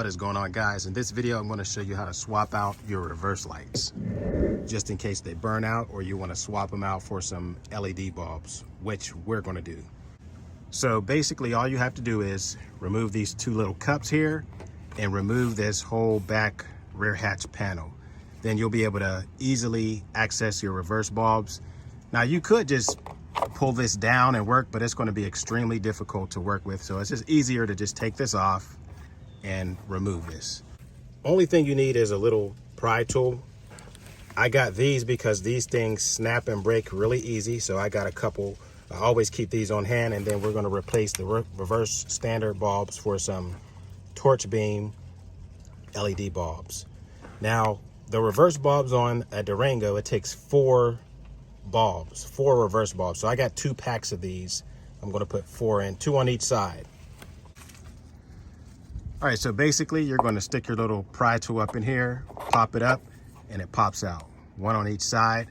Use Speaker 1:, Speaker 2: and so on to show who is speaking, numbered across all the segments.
Speaker 1: What is going on, guys? In this video, I'm going to show you how to swap out your reverse lights just in case they burn out or you want to swap them out for some LED bulbs, which we're going to do. So basically all you have to do is remove these two little cups here and remove this whole back rear hatch panel. Then you'll be able to easily access your reverse bulbs. Now you could just pull this down and work, but it's going to be extremely difficult to work with. So it's just easier to just take this off and remove this. Only thing you need is a little pry tool. I got these because these things snap and break really easy. So I got a couple. I always keep these on hand, and then we're going to replace the reverse standard bulbs for some torch beam LED bulbs. Now the reverse bulbs on a Durango, it takes four reverse bulbs. So I got 2 packs of these. I'm going to put 4 in, 2 on each side. All right, so basically you're going to stick your little pry tool up in here, pop it up, and it pops out. 1 on each side.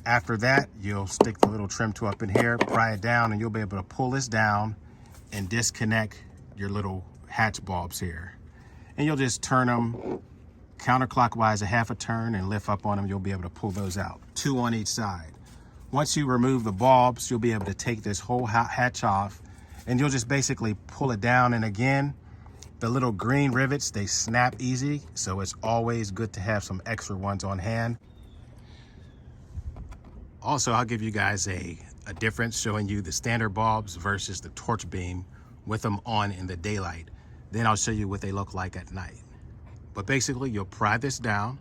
Speaker 1: After that, you'll stick the little trim tool up in here, pry it down, and you'll be able to pull this down and disconnect your little hatch bulbs here. And you'll just turn them counterclockwise a half a turn and lift up on them. You'll be able to pull those out. 2 on each side. Once you remove the bulbs, you'll be able to take this whole hatch off, and you'll just basically pull it down. And again, the little green rivets, they snap easy, so it's always good to have some extra ones on hand. Also, I'll give you guys a difference showing you the standard bulbs versus the torch beam with them on in the daylight. Then I'll show you what they look like at night. But basically, you'll pry this down,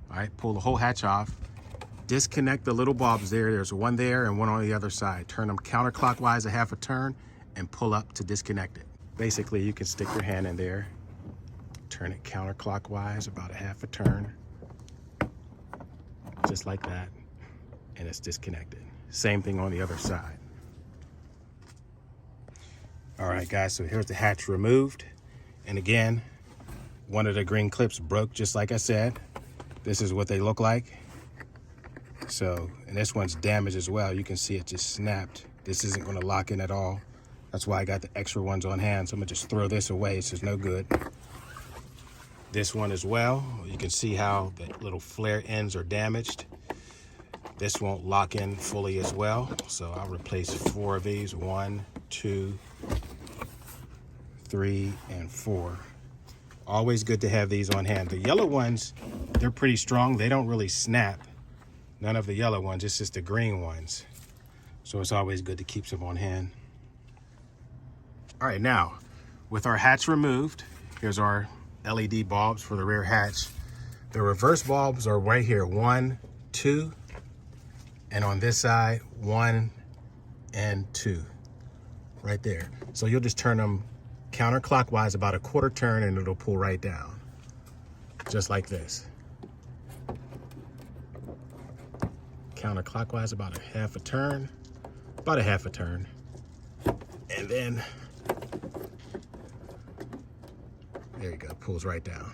Speaker 1: all right, pull the whole hatch off, disconnect the little bulbs there. There's one there and one on the other side. Turn them counterclockwise a half a turn and pull up to disconnect it. Basically, you can stick your hand in there, turn it counterclockwise about a half a turn, just like that, and it's disconnected. Same thing on the other side. All right, guys, so here's the hatch removed. And again, one of the green clips broke, just like I said. This is what they look like. So, and this one's damaged as well. You can see it just snapped. This isn't going to lock in at all. That's why I got the extra ones on hand. So I'm gonna just throw this away. It's just no good. This one as well. You can see how the little flare ends are damaged. This won't lock in fully as well. So I'll replace 4 of these. 1, 2, 3, and 4. Always good to have these on hand. The yellow ones, they're pretty strong. They don't really snap. None of the yellow ones, it's just the green ones. So it's always good to keep some on hand. All right, now, with our hatch removed, here's our LED bulbs for the rear hatch. The reverse bulbs are right here, 1, 2, and on this side, 1 and 2, right there. So you'll just turn them counterclockwise about a quarter turn and it'll pull right down, just like this. Counterclockwise about a half a turn, and then there you go, pulls right down.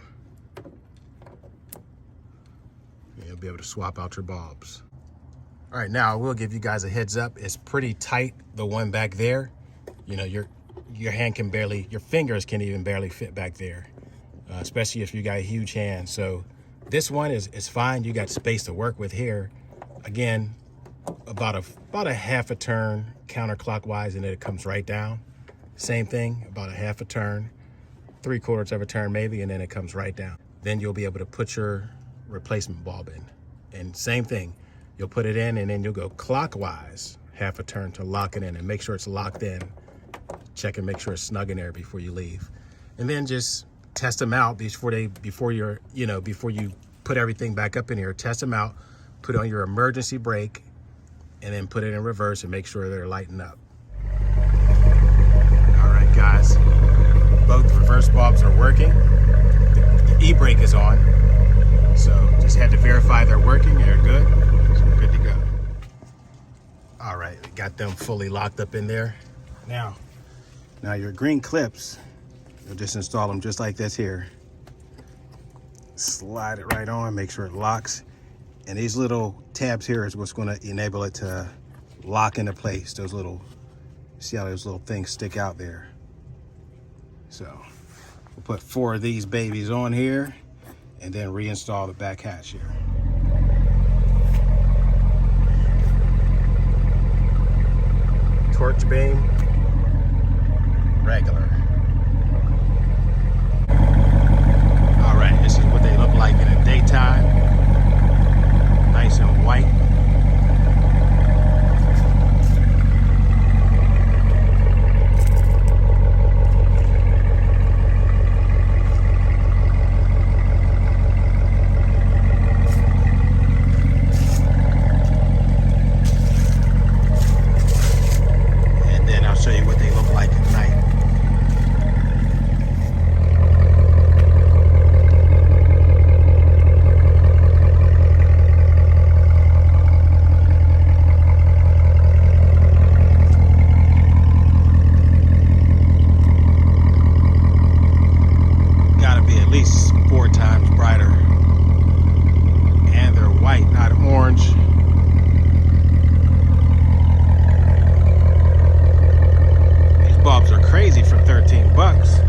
Speaker 1: And you'll be able to swap out your bulbs. All right, now I will give you guys a heads up. It's pretty tight, the one back there. You know, your hand can barely, your fingers can even barely fit back there, especially if you got a huge hand. So this one is fine. You got space to work with here. Again, about a half a turn counterclockwise, and then it comes right down. Same thing, about a half a turn, 3/4 of a turn maybe, and then it comes right down. Then you'll be able to put your replacement bulb in. And same thing, you'll put it in and then you'll go clockwise half a turn to lock it in and make sure it's locked in. Check and make sure it's snug in there before you leave. And then just test them out before you put everything back up in here. Test them out, put on your emergency brake, and then put it in reverse and make sure they're lighting up. All right, guys, both reverse bulbs are working. The e-brake is on. So just had to verify they're working, they're good. So we're good to go. All right, got them fully locked up in there. Now your green clips, you'll just install them just like this here. Slide it right on, make sure it locks. And these little tabs here is what's gonna enable it to lock into place. Those little, see how those little things stick out there? So We'll put 4 of these babies on here and then reinstall the back hatch here. Torch beam, regular. All right, this is what they look like in the daytime. Nice and white. Show you what they look like at night. Gotta be at least 4 times brighter. And they're white, not orange. Bulbs are crazy for $13.